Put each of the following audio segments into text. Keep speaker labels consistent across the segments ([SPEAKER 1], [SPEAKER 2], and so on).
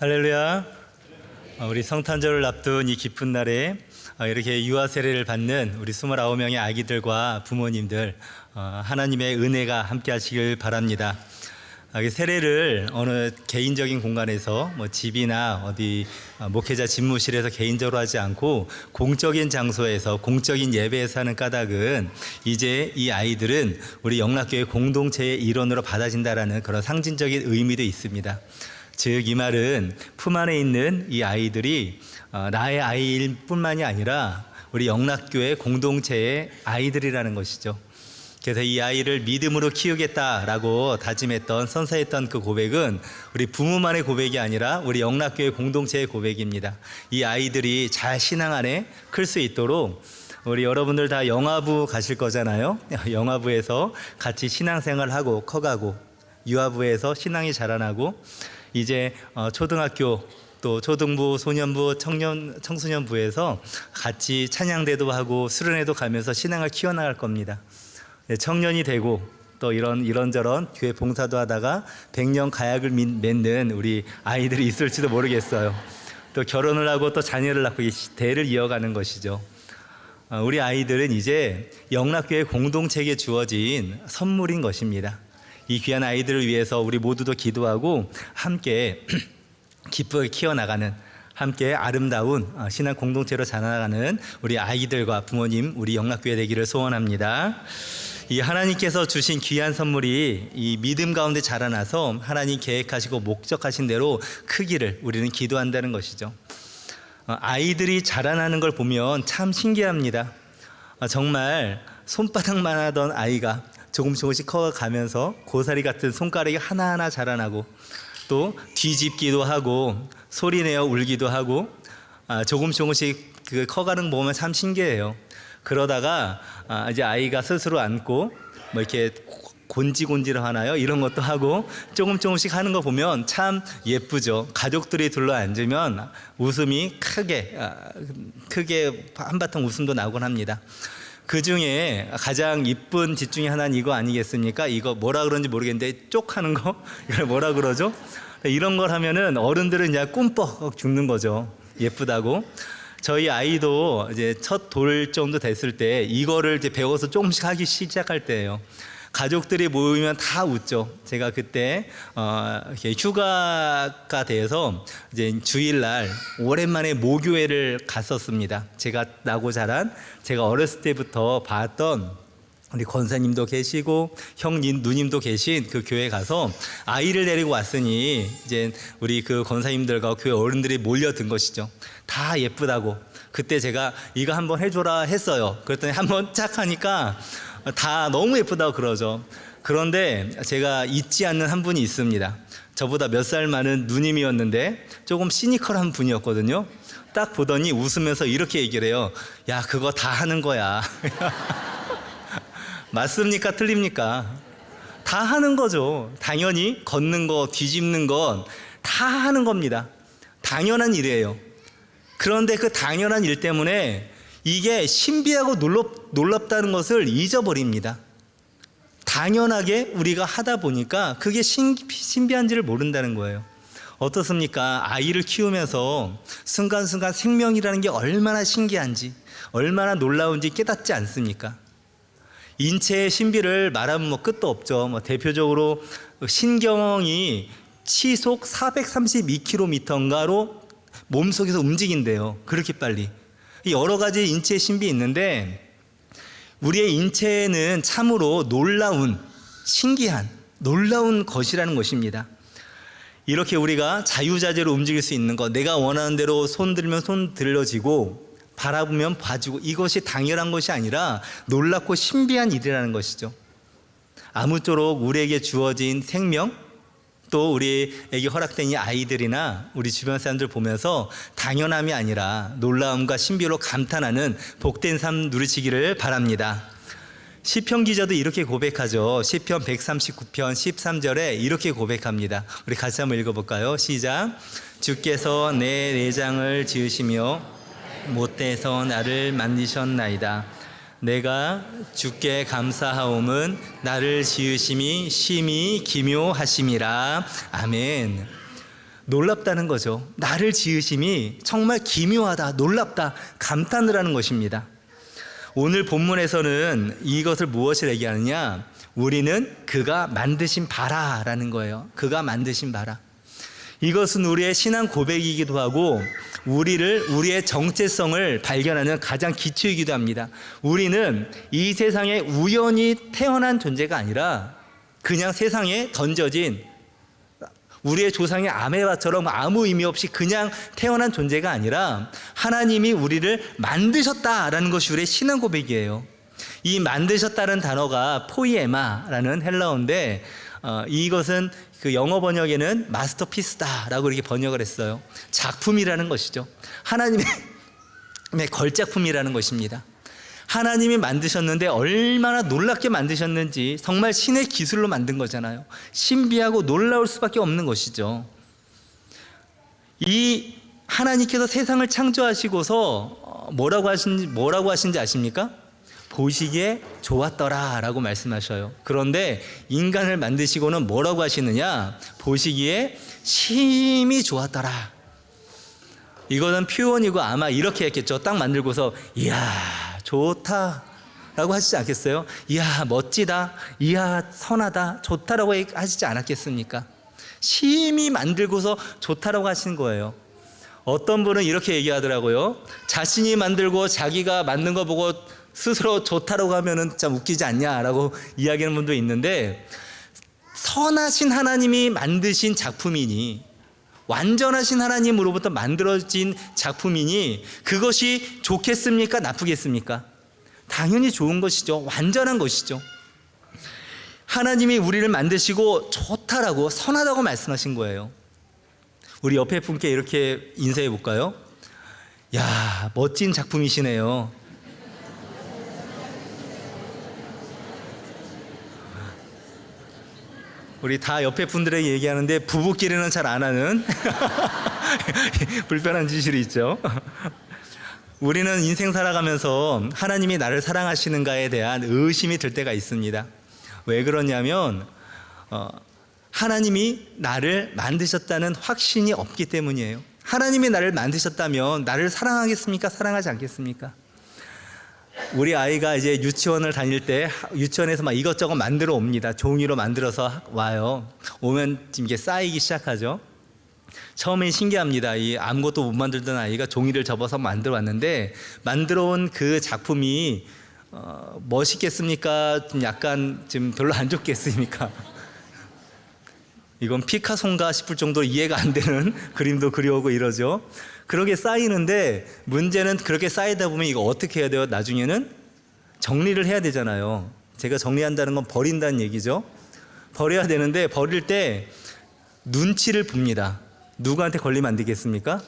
[SPEAKER 1] 할렐루야. 우리 성탄절을 앞둔 이 기쁜 날에 이렇게 유아 세례를 받는 우리 29명의 아기들과 부모님들, 하나님의 은혜가 함께 하시길 바랍니다. 세례를 어느 개인적인 공간에서 집이나 어디 목회자 집무실에서 개인적으로 하지 않고 공적인 장소에서 공적인 예배에서 하는 까닭은 이제 이 아이들은 우리 영락교회 공동체의 일원으로 받아진다라는 그런 상징적인 의미도 있습니다. 즉 이 말은 품 안에 있는 이 아이들이 나의 아이일 뿐만이 아니라 우리 영락교회 공동체의 아이들이라는 것이죠. 그래서 이 아이를 믿음으로 키우겠다라고 다짐했던, 선서했던 그 고백은 우리 부모만의 고백이 아니라 우리 영락교회 공동체의 고백입니다. 이 아이들이 잘 신앙 안에 클 수 있도록 우리 여러분들 다 영아부 가실 거잖아요. 영아부에서 같이 신앙생활하고 커가고, 유아부에서 신앙이 자라나고, 이제 초등학교, 또 초등부, 소년부, 청소년부에서 같이 찬양대도 하고 수련회도 가면서 신앙을 키워나갈 겁니다. 청년이 되고 또 이런저런 교회 봉사도 하다가 100년 가약을 맺는 우리 아이들이 있을지도 모르겠어요. 또 결혼을 하고 또 자녀를 낳고 이 대를 이어가는 것이죠. 우리 아이들은 이제 영락교회 공동체에게 주어진 선물인 것입니다. 이 귀한 아이들을 위해서 우리 모두도 기도하고 함께 기쁘게 키워나가는, 함께 아름다운 신앙 공동체로 자라나가는 우리 아이들과 부모님, 우리 영락교회 되기를 소원합니다. 이 하나님께서 주신 귀한 선물이 이 믿음 가운데 자라나서 하나님 계획하시고 목적하신 대로 크기를 우리는 기도한다는 것이죠. 아이들이 자라나는 걸 보면 참 신기합니다. 정말 손바닥만 하던 아이가 조금씩 커가면서 고사리 같은 손가락이 하나하나 자라나고, 또 뒤집기도 하고 소리내어 울기도 하고, 조금씩 커가는 거 보면 참 신기해요. 그러다가 이제 아이가 스스로 앉고 이렇게 곤지곤지를 하나요? 이런 것도 하고 조금씩 하는 거 보면 참 예쁘죠. 가족들이 둘러 앉으면 웃음이 크게 한바탕 웃음도 나곤 합니다. 그 중에 가장 이쁜 짓 중에 하나는 이거 아니겠습니까? 이거 뭐라 그런지 모르겠는데 쪽 하는 거? 이걸 뭐라 그러죠? 이런 걸 하면은 어른들은 그냥 꿈뻑 죽는 거죠. 예쁘다고. 저희 아이도 이제 첫 돌 정도 됐을 때 이거를 이제 배워서 조금씩 하기 시작할 때예요. 가족들이 모이면 다 웃죠. 제가 그때 휴가가 돼서 이제 주일날 오랜만에 모교회를 갔었습니다. 제가 나고 자란, 제가 어렸을 때부터 봤던 우리 권사님도 계시고 누님도 계신 그 교회 가서 아이를 데리고 왔으니 이제 우리 그 권사님들과 교회 어른들이 몰려든 것이죠. 다 예쁘다고. 그때 제가 이거 한번 해줘라 했어요. 그랬더니 한번 짝 하니까 다 너무 예쁘다고 그러죠. 그런데 제가 잊지 않는 한 분이 있습니다. 저보다 몇 살 많은 누님이었는데 조금 시니컬한 분이었거든요. 딱 보더니 웃으면서 이렇게 얘기를 해요. 야, 그거 다 하는 거야. 맞습니까? 틀립니까? 다 하는 거죠. 당연히 걷는 거, 뒤집는 건 다 하는 겁니다. 당연한 일이에요. 그런데 그 당연한 일 때문에 이게 신비하고 놀랍다는 것을 잊어버립니다. 당연하게 우리가 하다 보니까 그게 신비한지를 모른다는 거예요. 어떻습니까? 아이를 키우면서 순간순간 생명이라는 게 얼마나 신기한지, 얼마나 놀라운지 깨닫지 않습니까? 인체의 신비를 말하면 끝도 없죠. 대표적으로 신경이 시속 432km인가로 몸속에서 움직인대요. 그렇게 빨리. 여러 가지 인체의 신비 있는데 우리의 인체는 참으로 신기한, 놀라운 것이라는 것입니다. 이렇게 우리가 자유자재로 움직일 수 있는 것, 내가 원하는 대로 손 들면 손 들려지고 바라보면 봐주고, 이것이 당연한 것이 아니라 놀랍고 신비한 일이라는 것이죠. 아무쪼록 우리에게 주어진 생명, 또 우리에게 허락된 이 아이들이나 우리 주변 사람들 보면서 당연함이 아니라 놀라움과 신비로 감탄하는 복된 삶 누리시기를 바랍니다. 시편 기자도 이렇게 고백하죠. 시편 139편 13절에 이렇게 고백합니다. 우리 같이 한번 읽어볼까요? 시작. 주께서 내 내장을 지으시며 못돼서 나를 만드셨나이다. 내가 주께 감사하옴은 나를 지으심이 심히 기묘하심이라. 아멘. 놀랍다는 거죠. 나를 지으심이 정말 기묘하다, 놀랍다, 감탄을 하는 것입니다. 오늘 본문에서는 이것을 무엇을 얘기하느냐? 우리는 그가 만드신 바라라는 거예요. 그가 만드신 바라. 이것은 우리의 신앙 고백이기도 하고 우리의 정체성을 발견하는 가장 기초이기도 합니다. 우리는 이 세상에 우연히 태어난 존재가 아니라 그냥 세상에 던져진 우리의 조상의 아메바처럼 아무 의미 없이 그냥 태어난 존재가 아니라 하나님이 우리를 만드셨다라는 것이 우리의 신앙 고백이에요. 이 만드셨다는 단어가 포이에마라는 헬라어인데 이것은 그 영어 번역에는 마스터피스다라고 이렇게 번역을 했어요. 작품이라는 것이죠. 하나님의 걸작품이라는 것입니다. 하나님이 만드셨는데 얼마나 놀랍게 만드셨는지 정말 신의 기술로 만든 거잖아요. 신비하고 놀라울 수밖에 없는 것이죠. 이 하나님께서 세상을 창조하시고서 뭐라고 하신지 아십니까? 보시기에 좋았더라라고 말씀하셔요. 그런데 인간을 만드시고는 뭐라고 하시느냐? 보시기에 심히 좋았더라. 이거는 표현이고 아마 이렇게 했겠죠. 딱 만들고서 이야 좋다 라고 하시지 않겠어요? 이야 멋지다, 이야 선하다, 좋다라고 하시지 않았겠습니까? 심히 만들고서 좋다라고 하신 거예요. 어떤 분은 이렇게 얘기하더라고요. 자신이 만들고 자기가 만든 거 보고 스스로 좋다라고 하면은 참 웃기지 않냐라고 이야기하는 분도 있는데, 선하신 하나님이 만드신 작품이니, 완전하신 하나님으로부터 만들어진 작품이니 그것이 좋겠습니까? 나쁘겠습니까? 당연히 좋은 것이죠. 완전한 것이죠. 하나님이 우리를 만드시고 좋다라고, 선하다고 말씀하신 거예요. 우리 옆에 분께 이렇게 인사해 볼까요? 야, 멋진 작품이시네요. 우리 다 옆에 분들에게 얘기하는데 부부끼리는 잘 안 하는 불편한 지실이 있죠. 우리는 인생 살아가면서 하나님이 나를 사랑하시는가에 대한 의심이 들 때가 있습니다. 왜 그러냐면 하나님이 나를 만드셨다는 확신이 없기 때문이에요. 하나님이 나를 만드셨다면 나를 사랑하겠습니까? 사랑하지 않겠습니까? 우리 아이가 이제 유치원을 다닐 때 유치원에서 막 이것저것 만들어 옵니다. 종이로 만들어서 와요. 오면 이게 쌓이기 시작하죠. 처음엔 신기합니다. 이 아무것도 못 만들던 아이가 종이를 접어서 만들어 왔는데, 만들어 온 그 작품이 멋있겠습니까? 좀 약간 좀 별로 안 좋겠습니까? 이건 피카소인가 싶을 정도로 이해가 안 되는 그림도 그려오고 이러죠. 그렇게 쌓이는데, 문제는 그렇게 쌓이다 보면 이거 어떻게 해야 돼요? 나중에는 정리를 해야 되잖아요. 제가 정리한다는 건 버린다는 얘기죠. 버려야 되는데 버릴 때 눈치를 봅니다. 누구한테 걸리면 안 되겠습니까?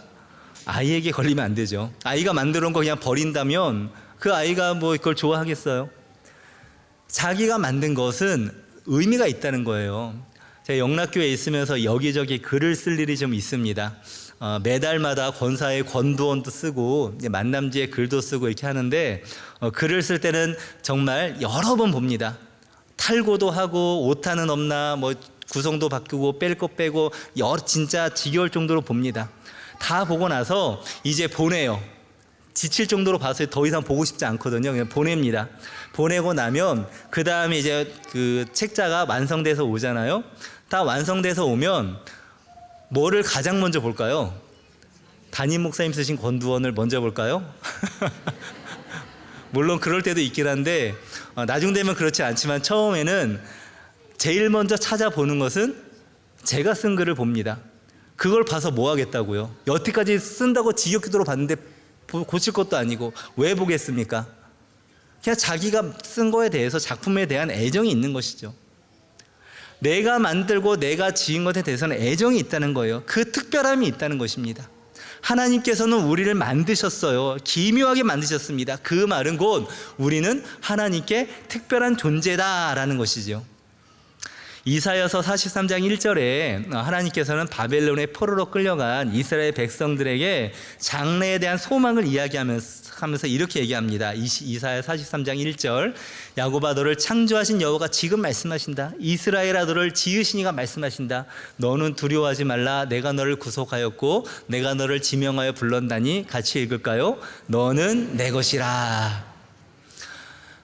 [SPEAKER 1] 아이에게 걸리면 안 되죠. 아이가 만들어 온 거 그냥 버린다면 그 아이가 뭐 그걸 좋아하겠어요? 자기가 만든 것은 의미가 있다는 거예요. 제가 영락교회에 있으면서 여기저기 글을 쓸 일이 좀 있습니다. 매달마다 권사의 권도원도 쓰고 만남지에 글도 쓰고 이렇게 하는데, 글을 쓸 때는 정말 여러 번 봅니다. 탈고도 하고 오타는 없나, 뭐 구성도 바꾸고 뺄 거 빼고 진짜 지겨울 정도로 봅니다. 다 보고 나서 이제 보내요. 지칠 정도로 봐서 더 이상 보고 싶지 않거든요. 그냥 보냅니다. 보내고 나면 그 다음에 이제 그 책자가 완성돼서 오잖아요. 다 완성돼서 오면 뭐를 가장 먼저 볼까요? 담임 목사님 쓰신 권두원을 먼저 볼까요? 물론 그럴 때도 있긴 한데 나중 되면 그렇지 않지만, 처음에는 제일 먼저 찾아보는 것은 제가 쓴 글을 봅니다. 그걸 봐서 뭐 하겠다고요? 여태까지 쓴다고 지겹도록 봤는데 고칠 것도 아니고 왜 보겠습니까? 그냥 자기가 쓴 거에 대해서, 작품에 대한 애정이 있는 것이죠. 내가 만들고 내가 지은 것에 대해서는 애정이 있다는 거예요. 그 특별함이 있다는 것입니다. 하나님께서는 우리를 만드셨어요. 기묘하게 만드셨습니다. 그 말은 곧 우리는 하나님께 특별한 존재다라는 것이죠. 이사야서 43장 1절에 하나님께서는 바벨론의 포로로 끌려간 이스라엘 백성들에게 장래에 대한 소망을 이야기하면서 이렇게 얘기합니다. 이사야 43장 1절, 야곱아 너를 창조하신 여호와가 지금 말씀하신다. 이스라엘아 너를 지으시니가 말씀하신다. 너는 두려워하지 말라. 내가 너를 구속하였고 내가 너를 지명하여 불렀다니. 같이 읽을까요? 너는 내 것이라.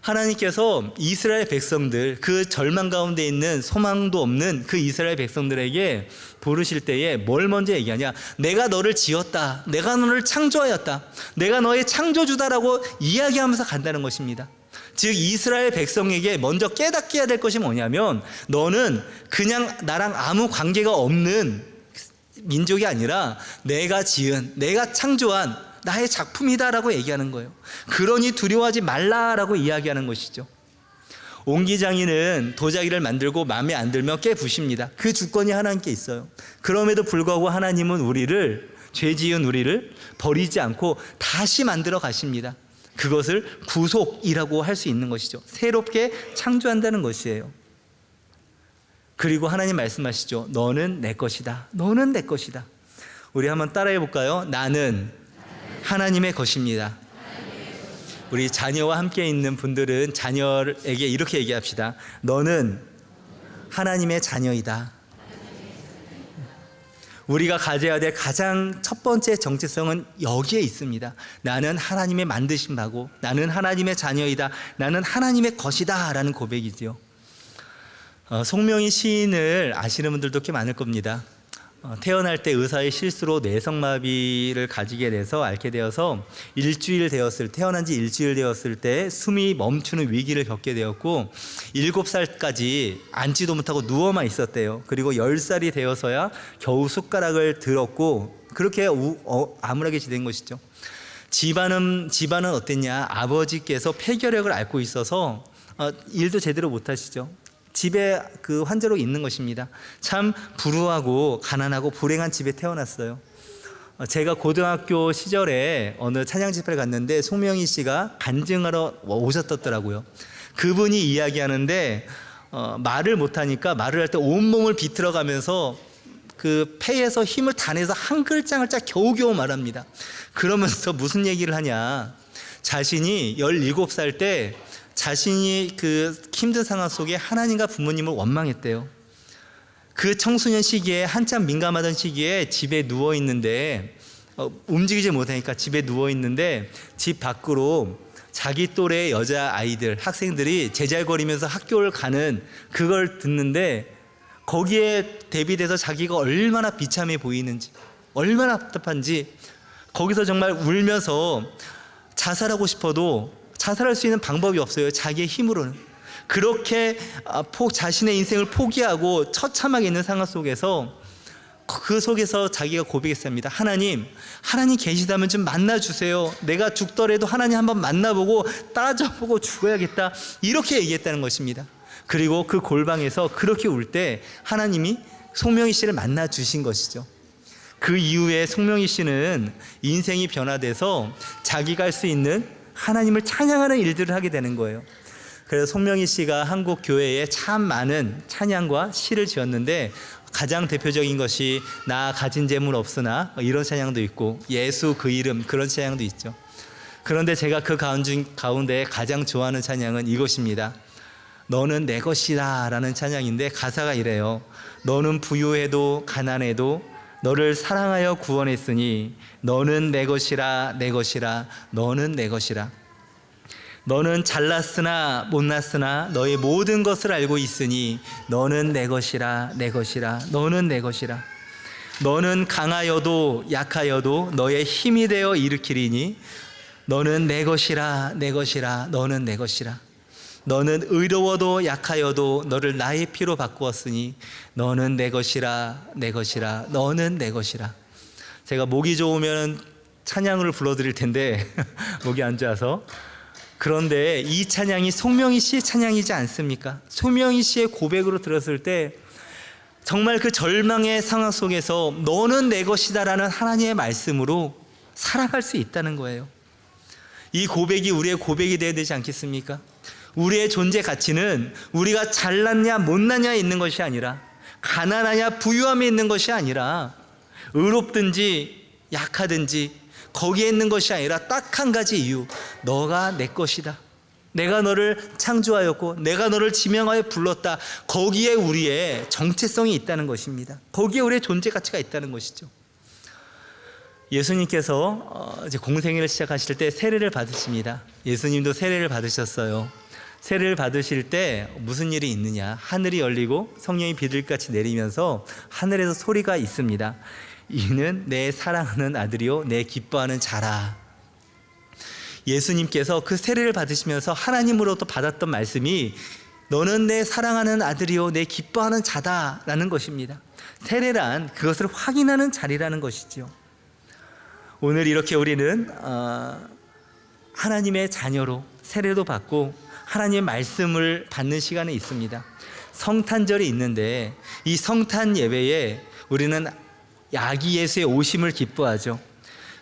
[SPEAKER 1] 하나님께서 이스라엘 백성들, 그 절망 가운데 있는 소망도 없는 그 이스라엘 백성들에게 부르실 때에 뭘 먼저 얘기하냐? 내가 너를 지었다. 내가 너를 창조하였다. 내가 너의 창조주다라고 이야기하면서 간다는 것입니다. 즉 이스라엘 백성에게 먼저 깨닫게 해야 될 것이 뭐냐면, 너는 그냥 나랑 아무 관계가 없는 민족이 아니라 내가 지은, 내가 창조한 나의 작품이다라고 얘기하는 거예요. 그러니 두려워하지 말라라고 이야기하는 것이죠. 옹기장인은 도자기를 만들고 마음에 안 들면 깨부십니다. 그 주권이 하나님께 있어요. 그럼에도 불구하고 하나님은 죄 지은 우리를 버리지 않고 다시 만들어 가십니다. 그것을 구속이라고 할 수 있는 것이죠. 새롭게 창조한다는 것이에요. 그리고 하나님 말씀하시죠. 너는 내 것이다. 너는 내 것이다. 우리 한번 따라해 볼까요? 나는 하나님의 것입니다. 우리 자녀와 함께 있는 분들은 자녀에게 이렇게 얘기합시다. 너는 하나님의 자녀이다. 우리가 가져야 될 가장 첫 번째 정체성은 여기에 있습니다. 나는 하나님의 만드신 바고, 나는 하나님의 자녀이다. 나는 하나님의 것이다 라는 고백이지요. 송명희 시인을 아시는 분들도 꽤 많을 겁니다. 태어날 때 의사의 실수로 뇌성마비를 가지게 돼서 앓게 되어서 태어난 지 일주일 되었을 때 숨이 멈추는 위기를 겪게 되었고 7살까지 앉지도 못하고 누워만 있었대요. 그리고 10살이 되어서야 겨우 숟가락을 들었고 그렇게 암울하게 지낸 것이죠. 집안은 어땠냐? 아버지께서 폐결핵을 앓고 있어서 일도 제대로 못하시죠. 집에 그 환자로 있는 것입니다. 참 불우하고 가난하고 불행한 집에 태어났어요. 제가 고등학교 시절에 어느 찬양 집회를 갔는데 송명희 씨가 간증하러 오셨더라고요. 그분이 이야기하는데 말을 못하니까 말을 할 때 온몸을 비틀어가면서 그 폐에서 힘을 다 내서 한 글자 겨우겨우 말합니다. 그러면서 무슨 얘기를 하냐? 자신이 17살 때 자신이 그 힘든 상황 속에 하나님과 부모님을 원망했대요. 그 청소년 시기에 한참 민감하던 시기에 집에 누워 있는데 움직이지 못하니까 집에 누워 있는데 집 밖으로 자기 또래 여자 아이들, 학생들이 제잘거리면서 학교를 가는 그걸 듣는데 거기에 대비돼서 자기가 얼마나 비참해 보이는지, 얼마나 답답한지 거기서 정말 울면서 자살하고 싶어도 자살할 수 있는 방법이 없어요. 자기의 힘으로는. 그렇게 자신의 인생을 포기하고 처참하게 있는 상황 속에서 그 속에서 자기가 고백했습니다. 하나님 계시다면 좀 만나주세요. 내가 죽더라도 하나님 한번 만나보고 따져보고 죽어야겠다. 이렇게 얘기했다는 것입니다. 그리고 그 골방에서 그렇게 울 때 하나님이 송명희 씨를 만나주신 것이죠. 그 이후에 송명희 씨는 인생이 변화돼서 자기가 할 수 있는 하나님을 찬양하는 일들을 하게 되는 거예요. 그래서 송명희 씨가 한국 교회에 참 많은 찬양과 시를 지었는데 가장 대표적인 것이 나 가진 재물 없으나 이런 찬양도 있고 예수 그 이름 그런 찬양도 있죠. 그런데 제가 그 가운데 가장 좋아하는 찬양은 이것입니다. 너는 내 것이다 라는 찬양인데 가사가 이래요. 너는 부유해도 가난해도 너를 사랑하여 구원했으니 너는 내 것이라 내 것이라 너는 내 것이라. 너는 잘났으나 못났으나 너의 모든 것을 알고 있으니 너는 내 것이라 내 것이라 너는 내 것이라. 너는 강하여도 약하여도 너의 힘이 되어 일으키리니 너는 내 것이라 내 것이라 너는 내 것이라. 너는 의로워도 약하여도 너를 나의 피로 바꾸었으니 너는 내 것이라 내 것이라 너는 내 것이라. 제가 목이 좋으면 찬양을 불러드릴 텐데 목이 안 좋아서. 그런데 이 찬양이 송명희 씨의 찬양이지 않습니까? 송명희 씨의 고백으로 들었을 때 정말 그 절망의 상황 속에서 너는 내 것이다 라는 하나님의 말씀으로 살아갈 수 있다는 거예요. 이 고백이 우리의 고백이 되어야 되지 않겠습니까? 우리의 존재 가치는 우리가 잘났냐 못났냐에 있는 것이 아니라, 가난하냐 부유함에 있는 것이 아니라, 의롭든지 약하든지 거기에 있는 것이 아니라 딱 한 가지 이유, 너가 내 것이다. 내가 너를 창조하였고 내가 너를 지명하여 불렀다. 거기에 우리의 정체성이 있다는 것입니다. 거기에 우리의 존재 가치가 있다는 것이죠. 예수님께서 이제 공생애를 시작하실 때 세례를 받으십니다. 예수님도 세례를 받으셨어요. 세례를 받으실 때 무슨 일이 있느냐? 하늘이 열리고 성령이 비둘기같이 내리면서 하늘에서 소리가 있습니다. 이는 내 사랑하는 아들이요 내 기뻐하는 자라. 예수님께서 그 세례를 받으시면서 하나님으로부터 받았던 말씀이 너는 내 사랑하는 아들이요 내 기뻐하는 자다라는 것입니다. 세례란 그것을 확인하는 자리라는 것이지요. 오늘 이렇게 우리는 하나님의 자녀로 세례도 받고 하나님의 말씀을 받는 시간이 있습니다. 성탄절이 있는데 이 성탄 예배에 우리는 아기 예수의 오심을 기뻐하죠.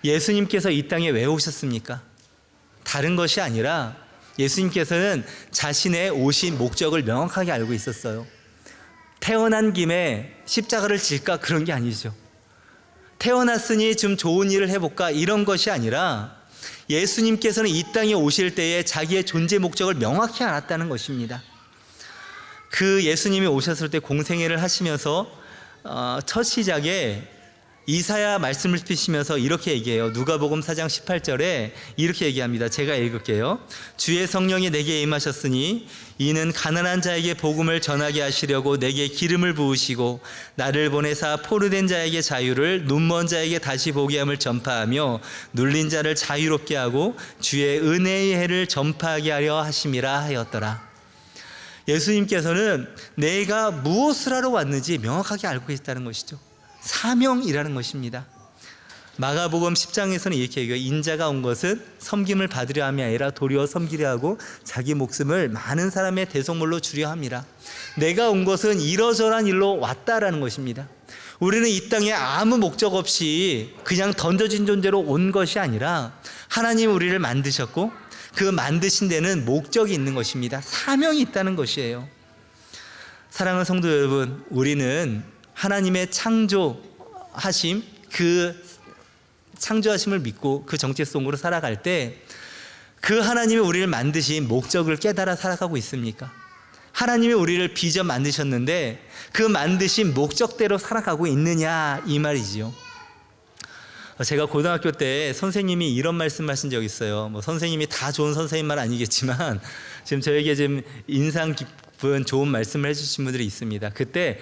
[SPEAKER 1] 예수님께서 이 땅에 왜 오셨습니까? 다른 것이 아니라 예수님께서는 자신의 오신 목적을 명확하게 알고 있었어요. 태어난 김에 십자가를 질까 그런 게 아니죠. 태어났으니 좀 좋은 일을 해볼까 이런 것이 아니라 예수님께서는 이 땅에 오실 때에 자기의 존재 목적을 명확히 알았다는 것입니다. 그 예수님이 오셨을 때 공생애를 하시면서 첫 시작에 이사야 말씀을 펴시면서 이렇게 얘기해요. 누가복음 4장 18절에 이렇게 얘기합니다. 제가 읽을게요. 주의 성령이 내게 임하셨으니 이는 가난한 자에게 복음을 전하게 하시려고 내게 기름을 부으시고 나를 보내사 포로된 자에게 자유를, 눈먼 자에게 다시 보게 함을 전파하며 눌린 자를 자유롭게 하고 주의 은혜의 해를 전파하게 하려 하심이라 하였더라. 예수님께서는 내가 무엇을 하러 왔는지 명확하게 알고 계시다는 것이죠. 사명이라는 것입니다. 마가복음 10장에서는 이렇게 얘기해요. 인자가 온 것은 섬김을 받으려 함이 아니라 도리어 섬기려 하고 자기 목숨을 많은 사람의 대속물로 주려 함이라. 내가 온 것은 이러저러한 일로 왔다라는 것입니다. 우리는 이 땅에 아무 목적 없이 그냥 던져진 존재로 온 것이 아니라 하나님이 우리를 만드셨고 그 만드신 데는 목적이 있는 것입니다. 사명이 있다는 것이에요. 사랑하는 성도 여러분, 우리는 하나님의 창조하심, 그 창조하심을 믿고 그 정체성으로 살아갈 때 그 하나님이 우리를 만드신 목적을 깨달아 살아가고 있습니까? 하나님이 우리를 빚어 만드셨는데 그 만드신 목적대로 살아가고 있느냐 이 말이지요. 제가 고등학교 때 선생님이 이런 말씀 하신 적이 있어요. 뭐 선생님이 다 좋은 선생님만 아니겠지만 지금 저에게 좀 인상 깊은 좋은 말씀을 해주신 분들이 있습니다. 그때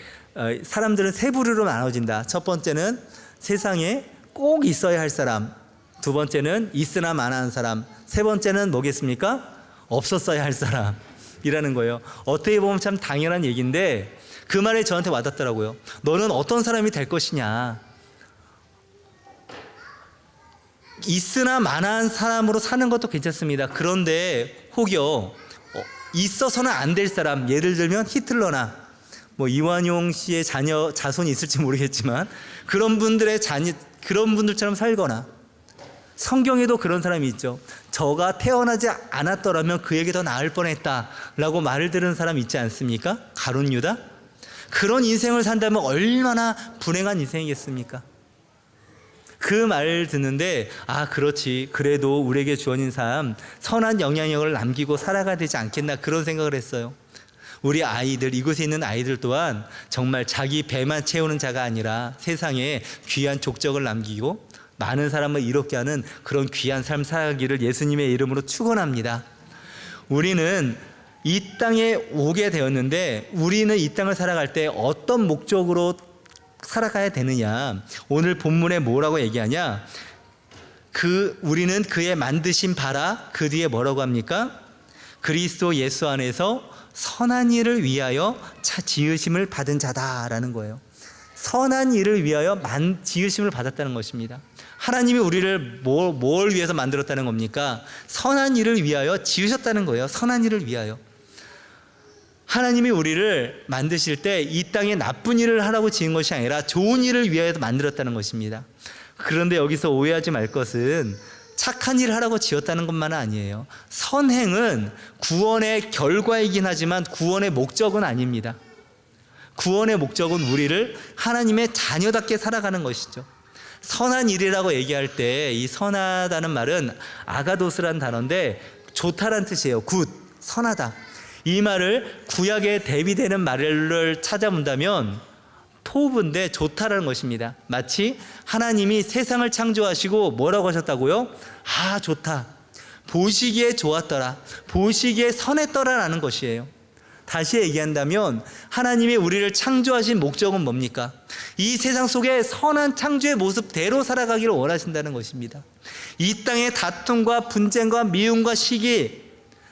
[SPEAKER 1] 사람들은 세 부류로 나눠진다. 첫 번째는 세상에 꼭 있어야 할 사람, 두 번째는 있으나 마나한 사람, 세 번째는 뭐겠습니까? 없었어야 할 사람이라는 거예요. 어떻게 보면 참 당연한 얘기인데 그 말이 저한테 와닿더라고요. 너는 어떤 사람이 될 것이냐. 있으나 마나한 사람으로 사는 것도 괜찮습니다. 그런데 혹여 있어서는 안 될 사람, 예를 들면 히틀러나 뭐 이완용 씨의 자손이 있을지 모르겠지만 그런 분들처럼 살거나, 성경에도 그런 사람이 있죠. 저가 태어나지 않았더라면 그에게 더 나을 뻔했다라고 말을 들은 사람 있지 않습니까? 가룟 유다. 그런 인생을 산다면 얼마나 불행한 인생이겠습니까? 그 말을 듣는데 그렇지, 그래도 우리에게 주어진 삶 선한 영향력을 남기고 살아가야 되지 않겠나 그런 생각을 했어요. 우리 아이들, 이곳에 있는 아이들 또한 정말 자기 배만 채우는 자가 아니라 세상에 귀한 족적을 남기고 많은 사람을 이롭게 하는 그런 귀한 삶 살기를 예수님의 이름으로 축원합니다. 우리는 이 땅에 오게 되었는데 우리는 이 땅을 살아갈 때 어떤 목적으로 살아가야 되느냐. 오늘 본문에 뭐라고 얘기하냐? 우리는 그의 만드신 바라, 그 뒤에 뭐라고 합니까? 그리스도 예수 안에서 선한 일을 위하여 지으심을 받은 자다라는 거예요. 선한 일을 위하여 지으심을 받았다는 것입니다. 하나님이 우리를 뭘 위해서 만들었다는 겁니까? 선한 일을 위하여 지으셨다는 거예요. 선한 일을 위하여. 하나님이 우리를 만드실 때 이 땅에 나쁜 일을 하라고 지은 것이 아니라 좋은 일을 위하여 만들었다는 것입니다. 그런데 여기서 오해하지 말 것은 착한 일을 하라고 지었다는 것만은 아니에요. 선행은 구원의 결과이긴 하지만 구원의 목적은 아닙니다. 구원의 목적은 우리를 하나님의 자녀답게 살아가는 것이죠. 선한 일이라고 얘기할 때 이 선하다는 말은 아가도스란 단어인데 좋다란 뜻이에요. 굿, 선하다. 이 말을 구약에 대비되는 말을 찾아본다면 토브인데 좋다라는 것입니다. 마치 하나님이 세상을 창조하시고 뭐라고 하셨다고요? 아, 좋다. 보시기에 좋았더라. 보시기에 선했더라라는 것이에요. 다시 얘기한다면 하나님이 우리를 창조하신 목적은 뭡니까? 이 세상 속에 선한 창조의 모습대로 살아가기를 원하신다는 것입니다. 이 땅의 다툼과 분쟁과 미움과 시기,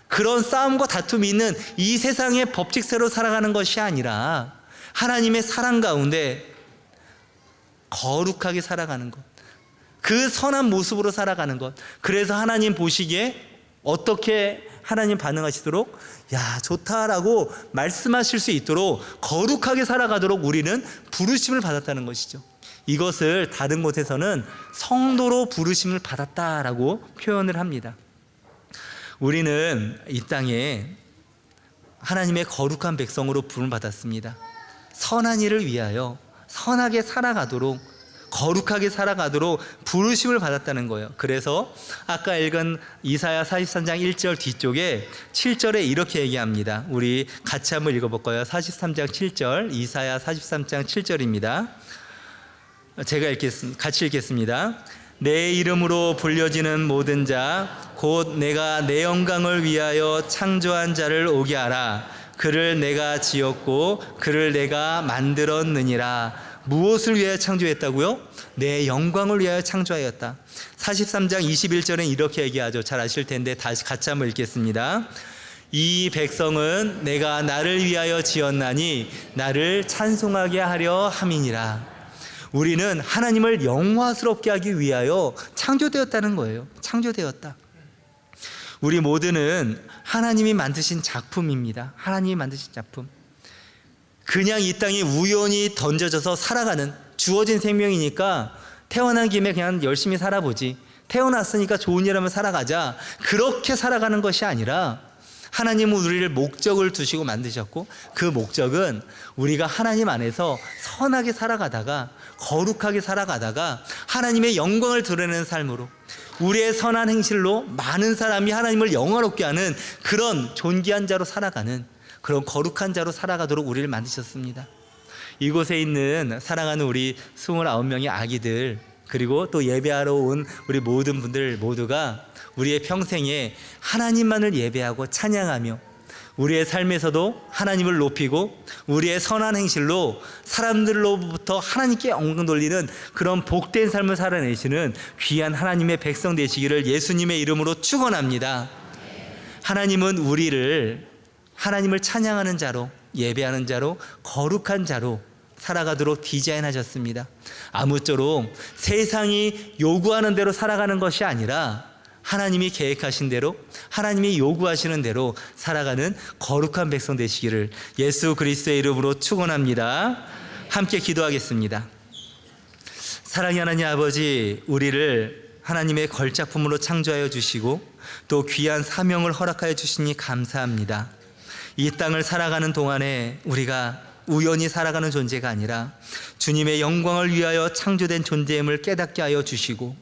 [SPEAKER 1] 그런 싸움과 다툼이 있는 이 세상의 법칙대로 살아가는 것이 아니라 하나님의 사랑 가운데 거룩하게 살아가는 것, 그 선한 모습으로 살아가는 것. 그래서 하나님 보시기에 어떻게 하나님 반응하시도록 야 좋다라고 말씀하실 수 있도록 거룩하게 살아가도록 우리는 부르심을 받았다는 것이죠. 이것을 다른 곳에서는 성도로 부르심을 받았다라고 표현을 합니다. 우리는 이 땅에 하나님의 거룩한 백성으로 부름을 받았습니다. 선한 일을 위하여 선하게 살아가도록, 거룩하게 살아가도록 부르심을 받았다는 거예요. 그래서 아까 읽은 이사야 43장 1절 뒤쪽에 7절에 이렇게 얘기합니다. 우리 같이 한번 읽어볼까요? 43장 7절, 이사야 43장 7절입니다. 제가 같이 읽겠습니다. 내 이름으로 불려지는 모든 자, 곧 내가 내 영광을 위하여 창조한 자를 오게 하라. 그를 내가 지었고 그를 내가 만들었느니라. 무엇을 위하여 창조했다고요? 내 영광을 위하여 창조하였다. 43장 21절엔 이렇게 얘기하죠. 잘 아실 텐데 다시 같이 한번 읽겠습니다. 이 백성은 내가 나를 위하여 지었나니 나를 찬송하게 하려 함이니라. 우리는 하나님을 영화스럽게 하기 위하여 창조되었다는 거예요. 창조되었다. 우리 모두는 하나님이 만드신 작품입니다. 하나님이 만드신 작품. 그냥 이 땅에 우연히 던져져서 살아가는, 주어진 생명이니까 태어난 김에 그냥 열심히 살아보지, 태어났으니까 좋은 일 하면 살아가자, 그렇게 살아가는 것이 아니라 하나님은 우리를 목적을 두시고 만드셨고, 그 목적은 우리가 하나님 안에서 선하게 살아가다가, 거룩하게 살아가다가 하나님의 영광을 드러내는 삶으로, 우리의 선한 행실로 많은 사람이 하나님을 영화롭게 하는 그런 존귀한 자로 살아가는, 그런 거룩한 자로 살아가도록 우리를 만드셨습니다. 이곳에 있는 사랑하는 우리 29명의 아기들, 그리고 또 예배하러 온 우리 모든 분들 모두가 우리의 평생에 하나님만을 예배하고 찬양하며 우리의 삶에서도 하나님을 높이고 우리의 선한 행실로 사람들로부터 하나님께 영광 돌리는 그런 복된 삶을 살아내시는 귀한 하나님의 백성 되시기를 예수님의 이름으로 축원합니다. 하나님은 우리를 하나님을 찬양하는 자로, 예배하는 자로, 거룩한 자로 살아가도록 디자인하셨습니다. 아무쪼록 세상이 요구하는 대로 살아가는 것이 아니라 하나님이 계획하신 대로, 하나님이 요구하시는 대로 살아가는 거룩한 백성 되시기를 예수 그리스도의 이름으로 축원합니다. 함께 기도하겠습니다. 사랑의 하나님 아버지, 우리를 하나님의 걸작품으로 창조하여 주시고 또 귀한 사명을 허락하여 주시니 감사합니다. 이 땅을 살아가는 동안에 우리가 우연히 살아가는 존재가 아니라 주님의 영광을 위하여 창조된 존재임을 깨닫게 하여 주시고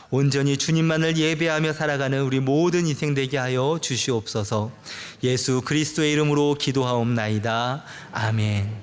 [SPEAKER 1] 온전히 주님만을 예배하며 살아가는 우리 모든 인생 되게 하여 주시옵소서. 예수 그리스도의 이름으로 기도하옵나이다. 아멘.